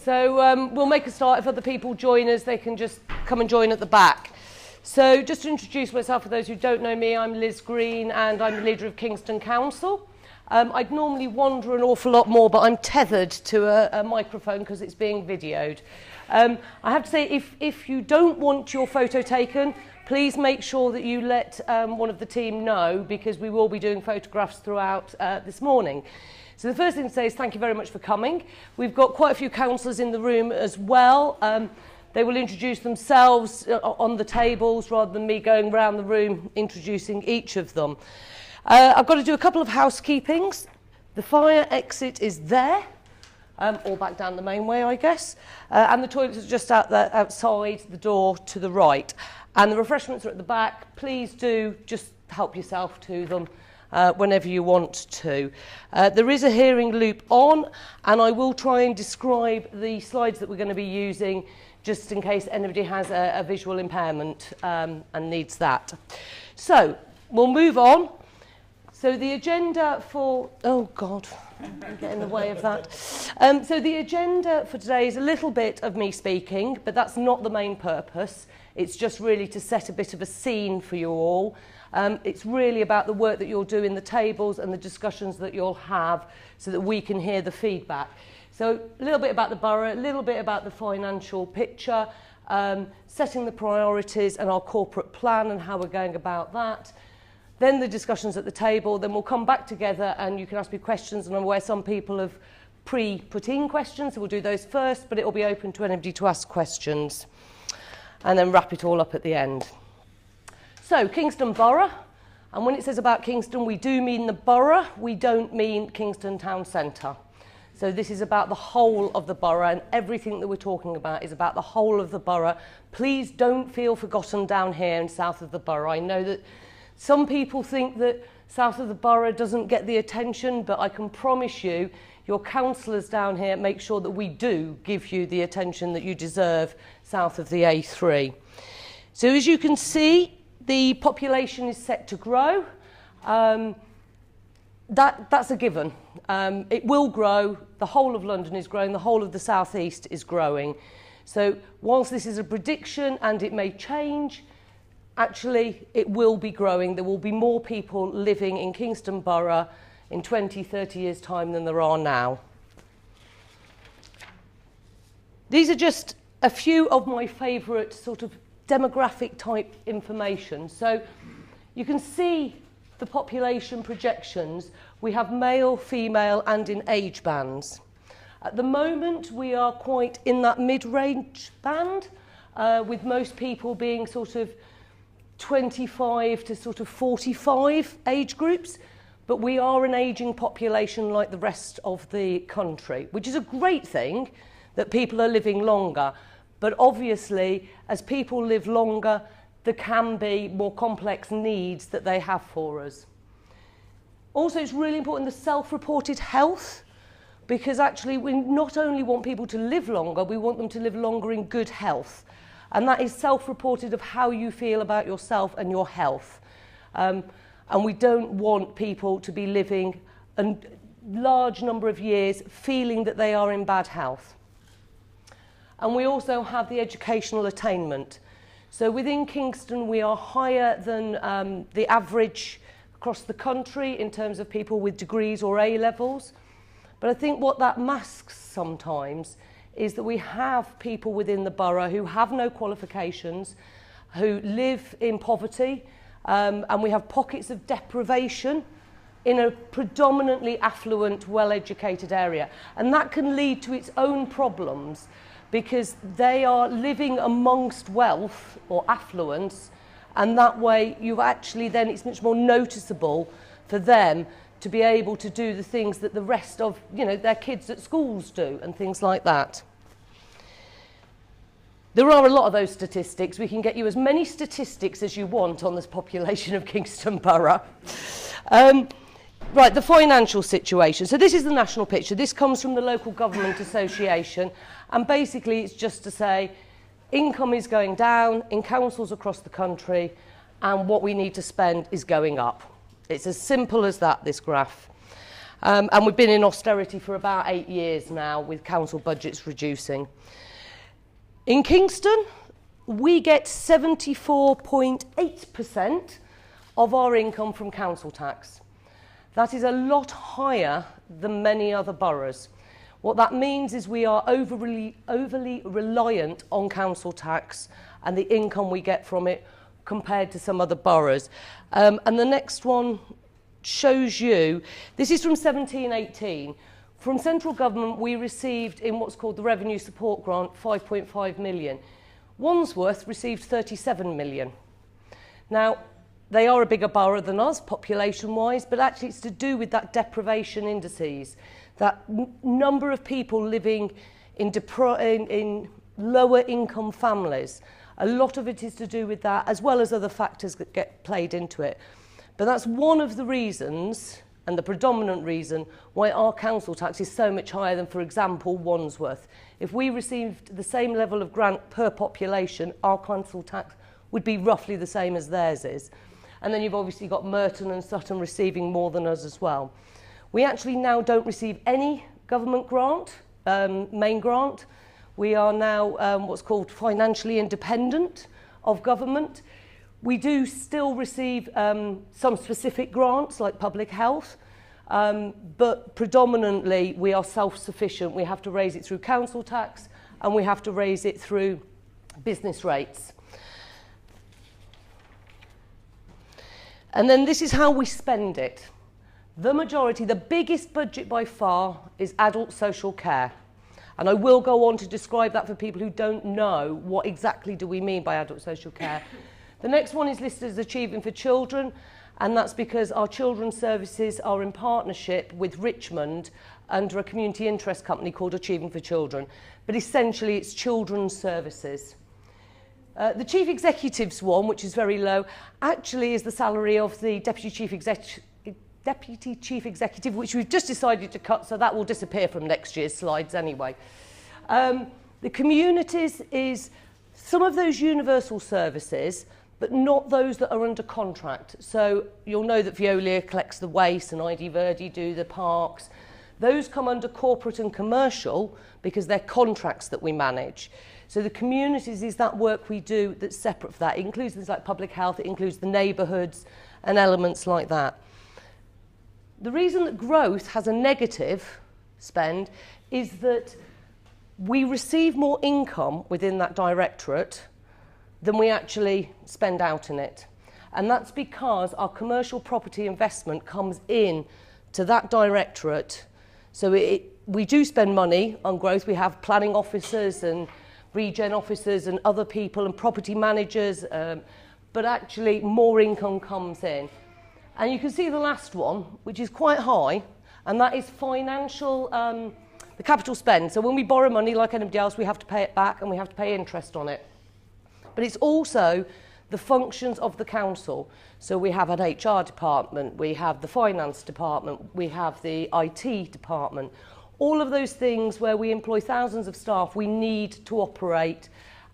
So we'll make a start. If other people join us, they can just come and join at the back. So just to introduce myself, for those who don't know me, I'm Liz Green and I'm the leader of Kingston Council. I'd normally wander an awful lot more, but I'm tethered to a microphone because it's being videoed. I have to say, if you don't want your photo taken, please make sure that you let one of the team know, because we will be doing photographs throughout this morning. So the first thing to say is thank you very much for coming. We've got quite a few councillors in the room as well. They will introduce themselves on the tables rather than me going around the room introducing each of them. I've got to do a couple of housekeepings. The fire exit is there, or back down the main way, I guess. And the toilets are just outside the door to the right. And the refreshments are at the back. Please do just help yourself to them whenever you want to. There is a hearing loop on, and I will try and describe the slides that we're going to be using just in case anybody has a visual impairment and needs that. So we'll move on. So the agenda for, oh God, I'm getting in the way of that. So the agenda for today is a little bit of me speaking, but that's not the main purpose. It's just really to set a bit of a scene for you all. It's really about the work that you'll do in the tables and the discussions that you'll have so that we can hear the feedback. So a little bit about the borough, a little bit about the financial picture, setting the priorities and our corporate plan and how we're going about that. Then the discussions at the table, then we'll come back together and you can ask me questions, and I'm aware some people have put in questions, so we'll do those first, but it will be open to anybody to ask questions, and then wrap it all up at the end. So, Kingston Borough, and when it says about Kingston, we do mean the borough, we don't mean Kingston Town Centre. So this is about the whole of the borough, and everything that we're talking about is about the whole of the borough. Please don't feel forgotten down here in south of the borough. I know that some people think that south of the borough doesn't get the attention, but I can promise you, your councillors down here make sure that we do give you the attention that you deserve south of the A3. So as you can see, the population is set to grow. That's a given. It will grow. The whole of London is growing. The whole of the South East is growing. So whilst this is a prediction and it may change, actually, it will be growing. There will be more people living in Kingston Borough in 20, 30 years' time than there are now. These are just a few of my favourite sort of demographic type information. So you can see the population projections. We have male, female, and in age bands. At the moment, we are quite in that mid-range band, with most people being sort of 25 to sort of 45 age groups, but we are an ageing population like the rest of the country, which is a great thing that people are living longer. But obviously, as people live longer, there can be more complex needs that they have for us. Also, it's really important the self-reported health, because actually we not only want people to live longer, we want them to live longer in good health. And that is self-reported of how you feel about yourself and your health. And we don't want people to be living a large number of years feeling that they are in bad health. And we also have the educational attainment. So within Kingston, we are higher than the average across the country in terms of people with degrees or A-levels. But I think what that masks sometimes is that we have people within the borough who have no qualifications, who live in poverty, and we have pockets of deprivation in a predominantly affluent, well-educated area. And that can lead to its own problems, because they are living amongst wealth or affluence, and that way you actually then it's much more noticeable for them to be able to do the things that the rest of their kids at schools do and things like that. There are a lot of those statistics. We can get you as many statistics as you want on this population of Kingston Borough. Right, the financial situation. So this is the national picture. This comes from the Local Government Association, and basically it's just to say income is going down in councils across the country, and what we need to spend is going up. It's as simple as that, this graph. And we've been in austerity for about 8 years now, with council budgets reducing. In Kingston, we get 74.8% of our income from council tax. That is a lot higher than many other boroughs. What that means is we are overly reliant on council tax and the income we get from it compared to some other boroughs. And the next one shows you, this is from 17-18. From central government, we received in what's called the Revenue Support Grant 5.5 million. Wandsworth received 37 million. Now, they are a bigger borough than us, population-wise, but actually it's to do with that deprivation indices, that number of people living in lower income families. A lot of it is to do with that, as well as other factors that get played into it. But that's one of the reasons, and the predominant reason, why our council tax is so much higher than, for example, Wandsworth. If we received the same level of grant per population, our council tax would be roughly the same as theirs is. And then you've obviously got Merton and Sutton receiving more than us as well. We actually now don't receive any government grant, main grant. We are now what's called financially independent of government. We do still receive some specific grants like public health, but predominantly we are self-sufficient. We have to raise it through council tax and we have to raise it through business rates. And then this is how we spend it. The majority, the biggest budget by far, is adult social care. And I will go on to describe that for people who don't know what exactly do we mean by adult social care. The next one is listed as Achieving for Children, and that's because our children's services are in partnership with Richmond under a community interest company called Achieving for Children. But essentially it's children's services. The Chief Executive's one, which is very low, actually is the salary of the Deputy Chief Executive, which we've just decided to cut, so that will disappear from next year's slides anyway. The communities is some of those universal services, but not those that are under contract. So you'll know that Veolia collects the waste and ID Verdi do the parks. Those come under corporate and commercial because they're contracts that we manage. So the communities is that work we do that's separate from that. It includes things like public health, it includes the neighbourhoods and elements like that. The reason that growth has a negative spend is that we receive more income within that directorate than we actually spend out in it. And that's because our commercial property investment comes in to that directorate. So we do spend money on growth. We have planning officers and regen officers and other people and property managers, but actually more income comes in. And you can see the last one, which is quite high, and that is financial, the capital spend. So when we borrow money, like anybody else, we have to pay it back and we have to pay interest on it. But it's also the functions of the council. So we have an HR department, we have the finance department, we have the IT department. All of those things where we employ thousands of staff, we need to operate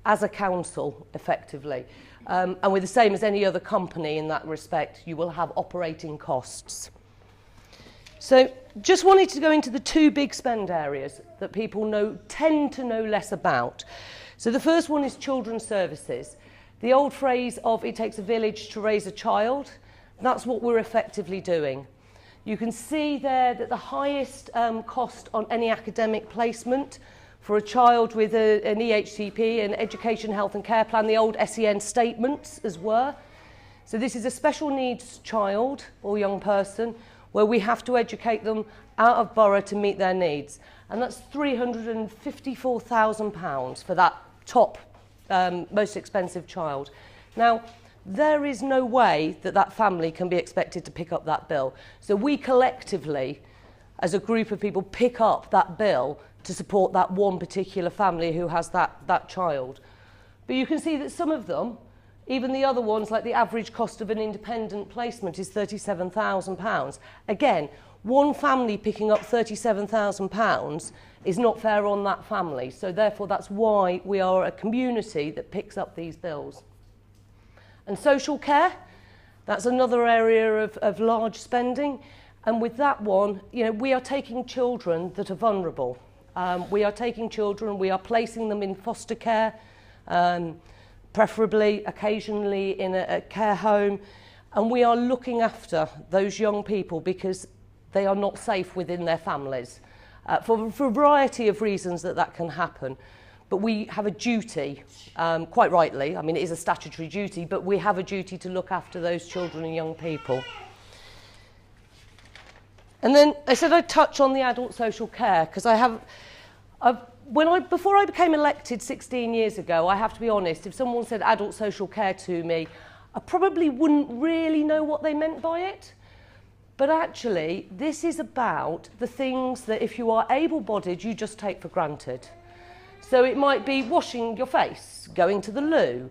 as a council effectively. And we're the same as any other company in that respect. You will have operating costs. So just wanted to go into the two big spend areas that people tend to know less about. So the first one is children's services. The old phrase of it takes a village to raise a child, that's what we're effectively doing. You can see there that the highest cost on any academic placement for a child with an EHCP, an Education, Health and Care Plan, the old SEN statements as were. So this is a special needs child or young person where we have to educate them out of borough to meet their needs. And that's £354,000 for that top, most expensive child. Now, there is no way that that family can be expected to pick up that bill. So we collectively, as a group of people, pick up that bill to support that one particular family who has that child. But you can see that some of them, even the other ones, like the average cost of an independent placement is £37,000. Again, one family picking up £37,000 is not fair on that family. So therefore, that's why we are a community that picks up these bills. And social care, that's another area of large spending. And with that one, we are taking children that are vulnerable. We are taking children, we are placing them in foster care, preferably, occasionally in a care home, and we are looking after those young people because they are not safe within their families for a variety of reasons that can happen. But we have a duty, quite rightly, I mean it is a statutory duty, but we have a duty to look after those children and young people. And then I said I'd touch on the adult social care because before I became elected 16 years ago, I have to be honest, if someone said adult social care to me, I probably wouldn't really know what they meant by it. But actually, this is about the things that if you are able-bodied, you just take for granted. So it might be washing your face, going to the loo,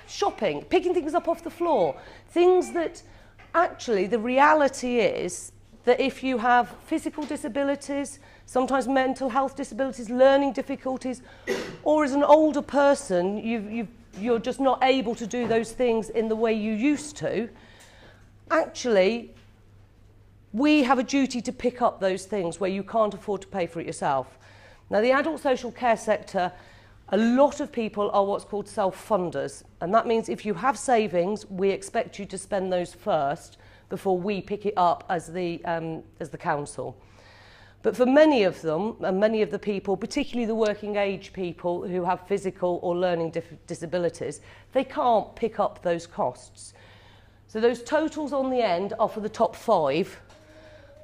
shopping, picking things up off the floor, things that actually the reality is that if you have physical disabilities, sometimes mental health disabilities, learning difficulties, or as an older person, you're just not able to do those things in the way you used to, actually, we have a duty to pick up those things where you can't afford to pay for it yourself. Now, the adult social care sector, a lot of people are what's called self-funders, and that means if you have savings, we expect you to spend those first before we pick it up as the council. But for many of them, and many of the people, particularly the working age people who have physical or learning disabilities, they can't pick up those costs. So those totals on the end are for the top 5,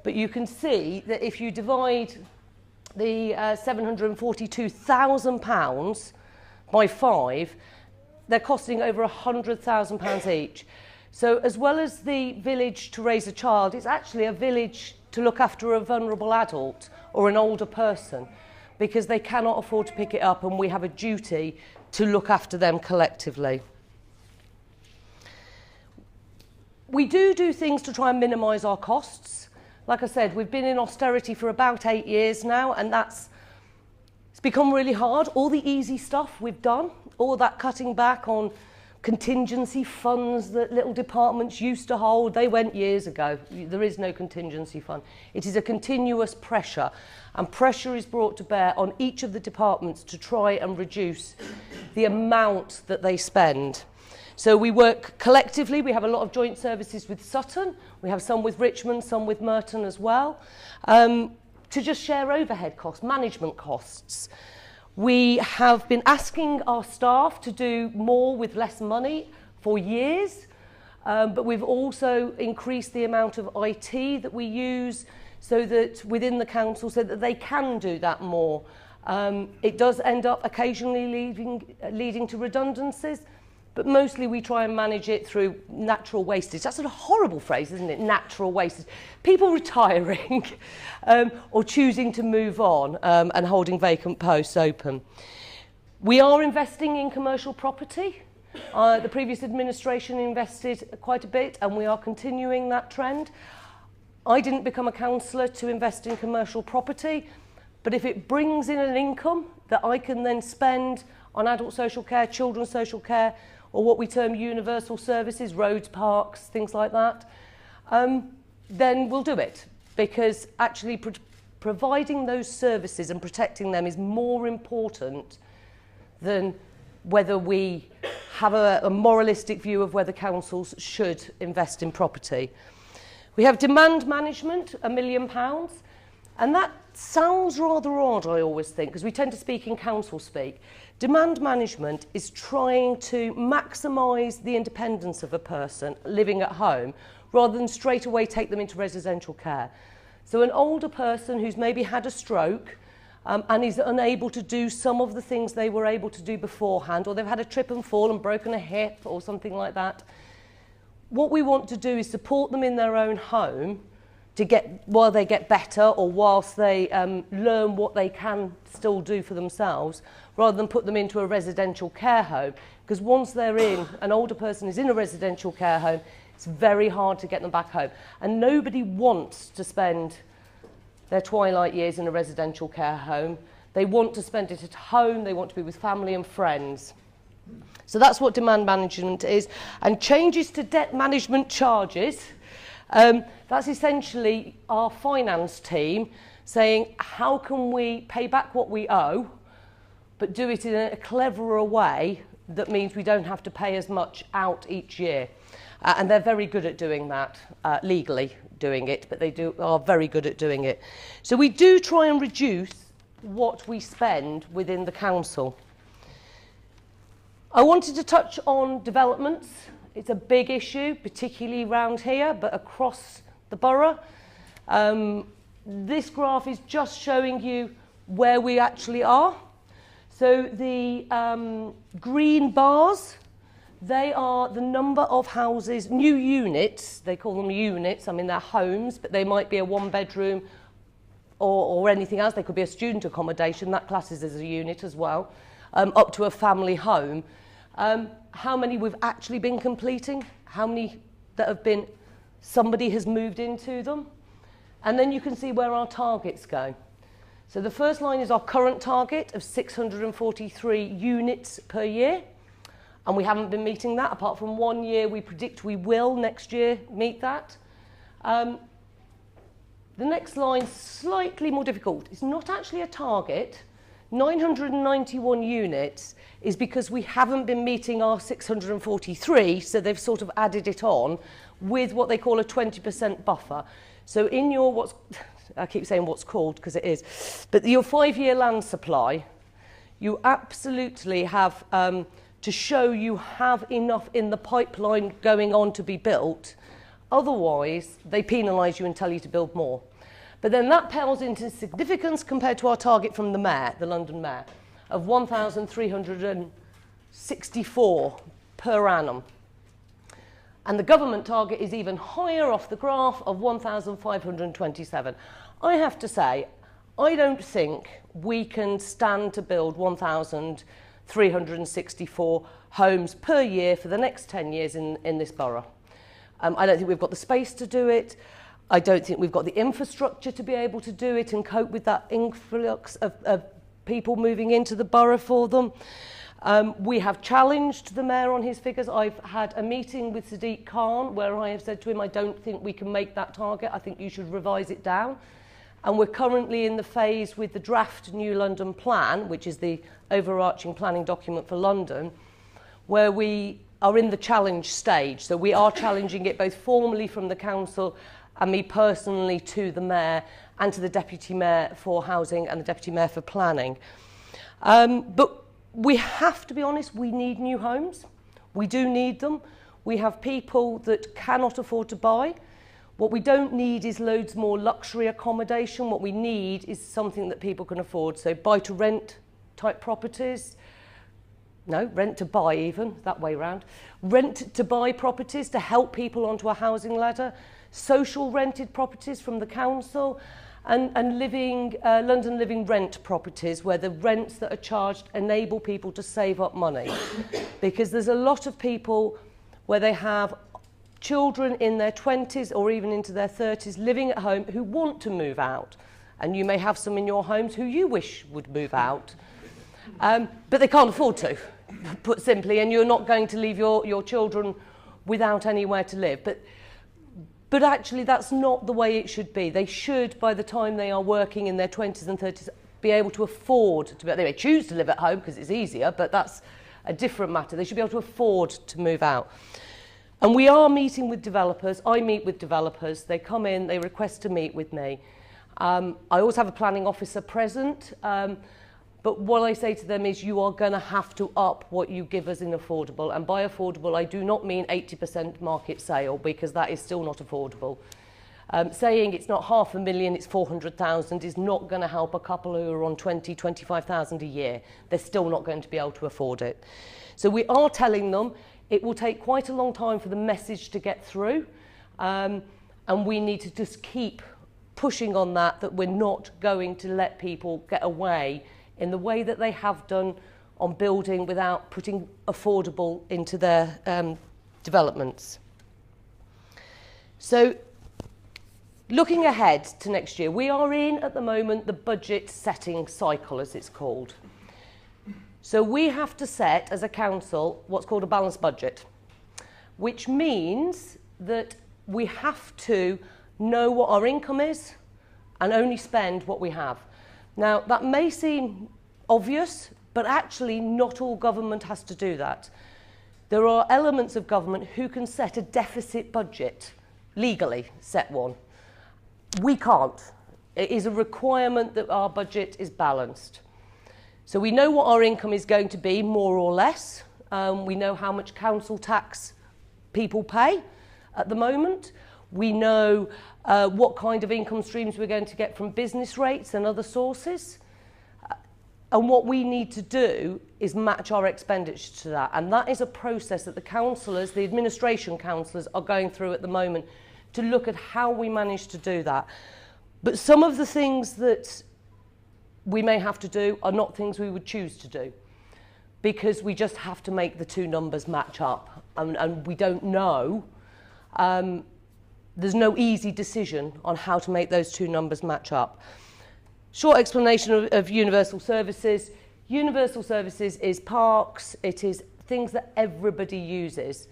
but you can see that if you divide the £742,000 by 5, they're costing over £100,000 each. So as well as the village to raise a child, it's actually a village to look after a vulnerable adult or an older person because they cannot afford to pick it up, and we have a duty to look after them collectively. We do things to try and minimise our costs. Like I said, we've been in austerity for about 8 years now, and it's become really hard. All the easy stuff we've done, all that cutting back on contingency funds that little departments used to hold, they went years ago. There is no contingency fund. It is a continuous pressure, and pressure is brought to bear on each of the departments to try and reduce the amount that they spend. So we work collectively. We have a lot of joint services with Sutton. We have some with Richmond, some with Merton as well, to just share overhead costs, management costs. We have been asking our staff to do more with less money for years, but we've also increased the amount of IT that we use so that within the council, so that they can do that more. It does end up occasionally leading to redundancies, but mostly we try and manage it through natural wastage. That's a horrible phrase, isn't it? Natural wastage. People retiring or choosing to move on and holding vacant posts open. We are investing in commercial property. The previous administration invested quite a bit, and we are continuing that trend. I didn't become a councillor to invest in commercial property, but if it brings in an income that I can then spend on adult social care, children's social care, or what we term universal services, roads, parks, things like that, then we'll do it. Because actually providing those services and protecting them is more important than whether we have a moralistic view of whether councils should invest in property. We have demand management, £1 million, and that sounds rather odd, I always think, because we tend to speak in council speak. Demand management is trying to maximise the independence of a person living at home rather than straight away take them into residential care. So an older person who's maybe had a stroke and is unable to do some of the things they were able to do beforehand, or they've had a trip and fall and broken a hip or something like that, what we want to do is support them in their own home while they get better, or whilst they learn what they can still do for themselves, rather than put them into a residential care home. Because once an older person is in a residential care home, it's very hard to get them back home. And nobody wants to spend their twilight years in a residential care home. They want to spend it at home, they want to be with family and friends. So that's what demand management is. And changes to debt management charges. That's essentially our finance team saying, how can we pay back what we owe, but do it in a cleverer way that means we don't have to pay as much out each year. And they're very good at doing that, legally doing it, but they are very good at doing it. So we do try and reduce what we spend within the council. I wanted to touch on developments. It's a big issue, particularly around here, but across the borough. This graph is just showing you where we actually are. So the green bars, they are the number of houses, new units, they call them units, I mean they're homes, but they might be a one-bedroom or anything else. They could be a student accommodation, that classes as a unit as well, up to a family home. How many we've actually been completing, how many that have been, somebody has moved into them. And then you can see where our targets go. So the first line is our current target of 643 units per year. And we haven't been meeting that, apart from 1 year. We predict we will next year meet that. The next line is slightly more difficult. It's not actually a target. 991 units is because we haven't been meeting our 643, so they've sort of added it on with what they call a 20% buffer. So in your, I keep saying what's called because it is, but your 5-year land supply, you absolutely have to show you have enough in the pipeline going on to be built. Otherwise, they penalise you and tell you to build more. But then that pales into significance compared to our target from the Mayor, the London Mayor, of 1,364 per annum. And the government target is even higher off the graph of 1,527. I have to say, I don't think we can stand to build 1,364 homes per year for the next 10 years in this borough. I don't think we've got the space to do it. I don't think we've got the infrastructure to be able to do it and cope with that influx of people moving into the borough for them. We have challenged the Mayor on his figures. I've had a meeting with Sadiq Khan where I have said to him, I don't think we can make that target. I think you should revise it down. And we're currently in the phase with the draft New London Plan, which is the overarching planning document for London, where we are in the challenge stage. So we are challenging it both formally from the council and me personally to the Mayor and to the Deputy Mayor for Housing and the Deputy Mayor for Planning. But we have to be honest, we need new homes. We do need them. We have people that cannot afford to buy. What we don't need is loads more luxury accommodation. What we need is something that people can afford. So buy-to-rent type properties. No, rent to buy even, that way round. Rent to buy properties to help people onto a housing ladder. Social rented properties from the council. And London living rent properties where the rents that are charged enable people to save up money. Because there's a lot of people where they have children in their 20s or even into their 30s living at home who want to move out. And you may have some in your homes who you wish would move out. But they can't afford to, put simply, and you're not going to leave your children without anywhere to live. But actually, that's not the way it should be. They should, by the time they are working in their 20s and 30s, be able to afford to be. They may choose to live at home because it's easier, but that's a different matter. They should be able to afford to move out. And we are meeting with developers. I meet with developers. They come in, they request to meet with me. I always have a planning officer present. But what I say to them is you are going to have to up what you give us in affordable. And by affordable, I do not mean 80% market sale, because that is still not affordable. Saying it's not 500,000, it's 400,000 is not going to help a couple who are on 20, 25,000 a year. They're still not going to be able to afford it. So we are telling them it will take quite a long time for the message to get through. And we need to just keep pushing on that we're not going to let people get away in the way that they have done on building without putting affordable into their developments. So looking ahead to next year, we are in at the moment the budget setting cycle, as it's called. So we have to set as a council what's called a balanced budget, which means that we have to know what our income is and only spend what we have. Now, that may seem obvious, but actually not all government has to do that. There are elements of government who can set a deficit budget, legally set one. We can't. It is a requirement that our budget is balanced. So we know what our income is going to be, more or less. We know how much council tax people pay at the moment. We know what kind of income streams we're going to get from business rates and other sources. And what we need to do is match our expenditure to that. And that is a process that the councillors, the administration councillors, are going through at the moment to look at how we manage to do that. But some of the things that we may have to do are not things we would choose to do, because we just have to make the two numbers match up. And we don't know. There's no easy decision on how to make those two numbers match up. Short explanation of universal services. Universal services is parks. It is things that everybody uses.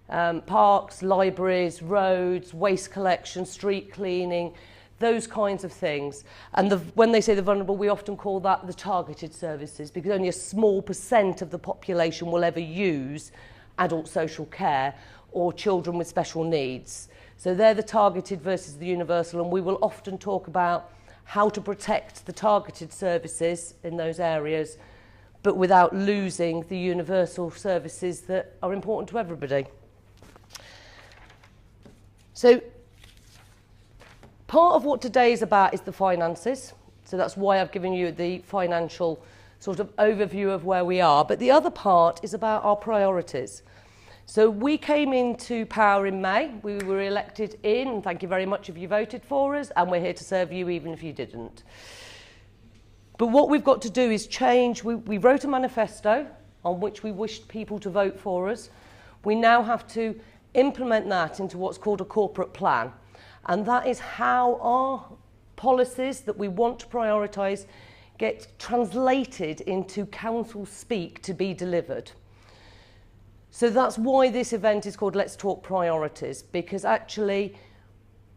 Parks, libraries, roads, waste collection, street cleaning, those kinds of things. And when they say the vulnerable, we often call that the targeted services, because only a small % of the population will ever use adult social care or children with special needs. So they're the targeted versus the universal, and we will often talk about how to protect the targeted services in those areas, but without losing the universal services that are important to everybody. So part of what today is about is the finances. So that's why I've given you the financial sort of overview of where we are. But the other part is about our priorities. So we came into power in May. We were elected in, and thank you very much if you voted for us, and we're here to serve you even if you didn't. But what we've got to do is change. We wrote a manifesto on which we wished people to vote for us. We now have to implement that into what's called a corporate plan. And that is how our policies that we want to prioritise get translated into council speak to be delivered. So that's why this event is called Let's Talk Priorities, because actually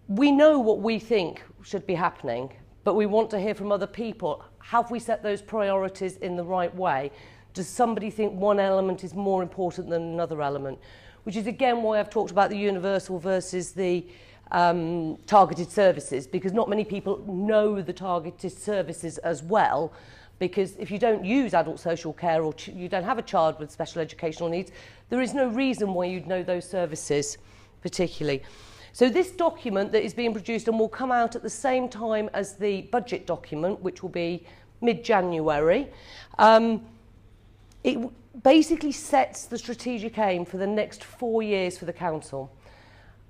we know what we think should be happening, but we want to hear from other people. Have we set those priorities in the right way? Does somebody think one element is more important than another element? Which is again why I've talked about the universal versus the targeted services, because not many people know the targeted services as well. Because if you don't use adult social care or you don't have a child with special educational needs, there is no reason why you'd know those services particularly. So this document that is being produced and will come out at the same time as the budget document, which will be mid-January, it basically sets the strategic aim for the next 4 years for the council.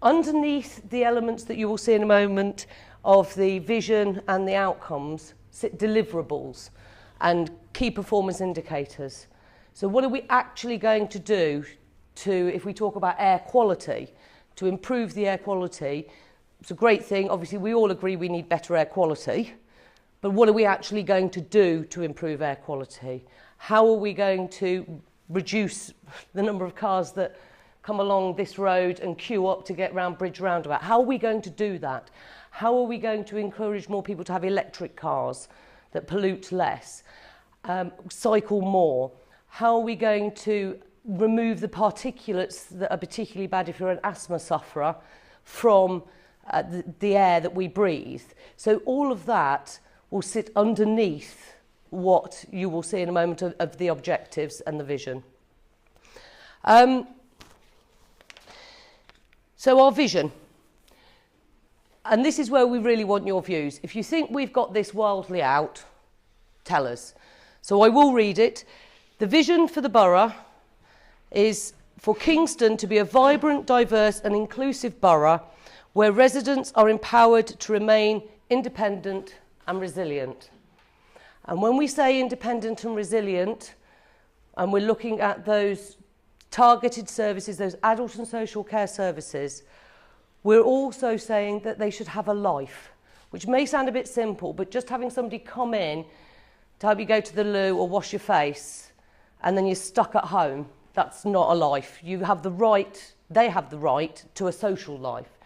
Underneath the elements that you will see in a moment of the vision and the outcomes sit deliverables and key performance indicators. So what are we actually going to do to, if we talk about air quality, to improve the air quality? It's a great thing. Obviously, we all agree we need better air quality. But what are we actually going to do to improve air quality? How are we going to reduce the number of cars that come along this road and queue up to get round Bridge Roundabout? How are we going to do that? How are we going to encourage more people to have electric cars that pollute less, cycle more? How are we going to remove the particulates that are particularly bad if you're an asthma sufferer from the air that we breathe? So all of that will sit underneath what you will see in a moment of the objectives and the vision. So our vision. And this is where we really want your views. If you think we've got this wildly out, tell us. So I will read it. The vision for the borough is for Kingston to be a vibrant, diverse and inclusive borough where residents are empowered to remain independent and resilient. And when we say independent and resilient, and we're looking at those targeted services, those adult and social care services, we're also saying that they should have a life, which may sound a bit simple, but just having somebody come in to help you go to the loo or wash your face, and then you're stuck at home, that's not a life. You have the right, they have the right to a social life.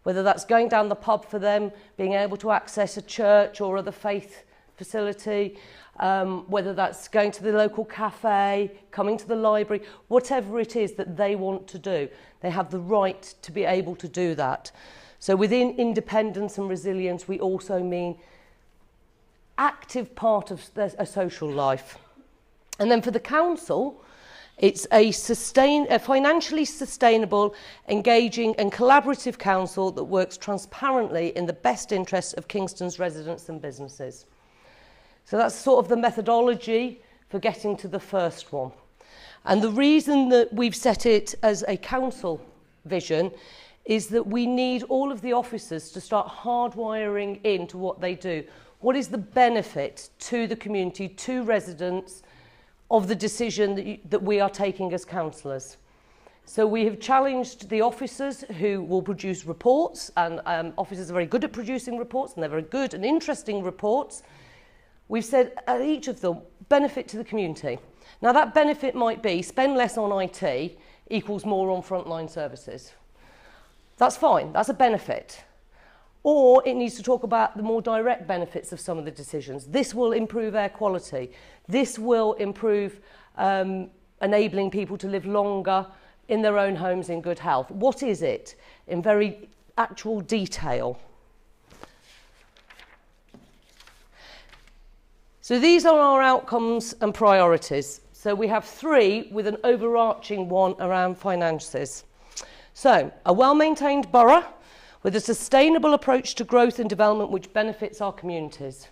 whether that's going down the pub for them, being able to access a church or other faith facility, whether that's going to the local cafe, coming to the library, whatever it is that they want to do. They have the right to be able to do that. So within independence and resilience, we also mean active part of a social life. And then for the council, it's a financially sustainable, engaging and collaborative council that works transparently in the best interests of Kingston's residents and businesses. So that's sort of the methodology for getting to the first one. And the reason that we've set it as a council vision is that we need all of the officers to start hardwiring into what they do. What is the benefit to the community, to residents, of the decision that we are taking as councillors? So we have challenged the officers who will produce reports, and officers are very good at producing reports, and they're very good and interesting reports. We've said at each of them, benefit to the community. Now that benefit might be spend less on IT equals more on frontline services. That's fine, that's a benefit. Or it needs to talk about the more direct benefits of some of the decisions. This will improve air quality. This will improve enabling people to live longer in their own homes in good health. What is it in very actual detail? So these are our outcomes and priorities. So we have 3 with an overarching one around finances. So a well-maintained borough with a sustainable approach to growth and development which benefits our communities.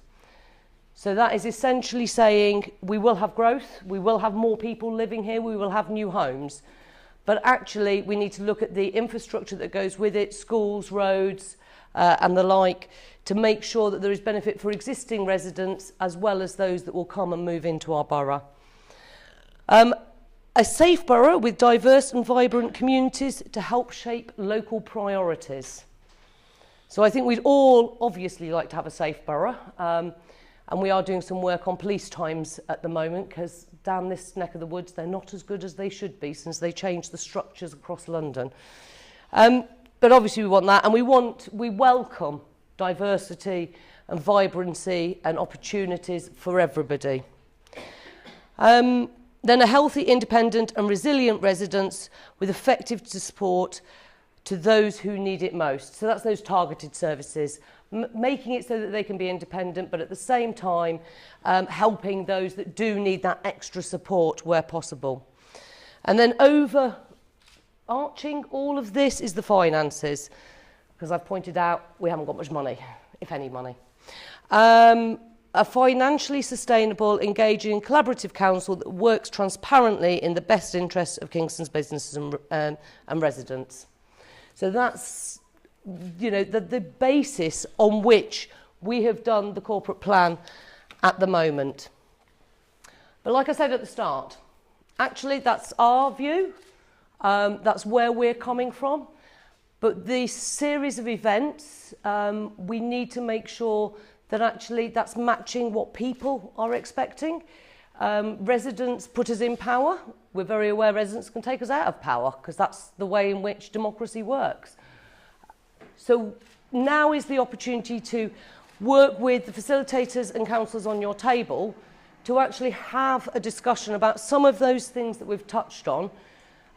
So that is essentially saying we will have growth, we will have more people living here, we will have new homes. But actually we need to look at the infrastructure that goes with it, schools, roads and the like, to make sure that there is benefit for existing residents as well as those that will come and move into our borough. A safe borough with diverse and vibrant communities to help shape local priorities. So I think we'd all obviously like to have a safe borough, and we are doing some work on police times at the moment because down this neck of the woods they're not as good as they should be since they changed the structures across London. But obviously we want that, and we welcome diversity and vibrancy and opportunities for everybody. Then a healthy, independent and resilient residents with effective support to those who need it most. So that's those targeted services, making it so that they can be independent, but at the same time helping those that do need that extra support where possible. And then overarching all of this is the finances, because I've pointed out we haven't got much money, if any money. A financially sustainable, engaging, collaborative council that works transparently in the best interests of Kingston's businesses and residents. So that's, you know, the basis on which we have done the corporate plan at the moment. But like I said at the start, actually that's our view, that's where we're coming from. But this series of events, we need to make sure that actually that's matching what people are expecting. Residents put us in power. We're very aware residents can take us out of power because that's the way in which democracy works. So now is the opportunity to work with the facilitators and councillors on your table to actually have a discussion about some of those things that we've touched on,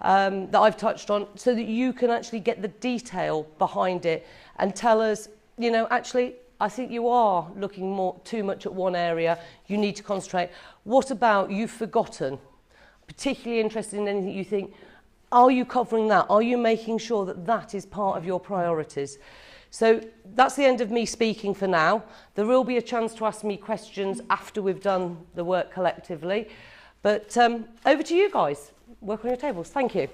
that I've touched on, so that you can actually get the detail behind it and tell us, you know, actually, I think you are looking too much at one area. You need to concentrate. What about you've forgotten? Particularly interested in anything you think, are you covering that? Are you making sure that that is part of your priorities? So that's the end of me speaking for now. There will be a chance to ask me questions after we've done the work collectively. But over to you guys. Work on your tables. Thank you.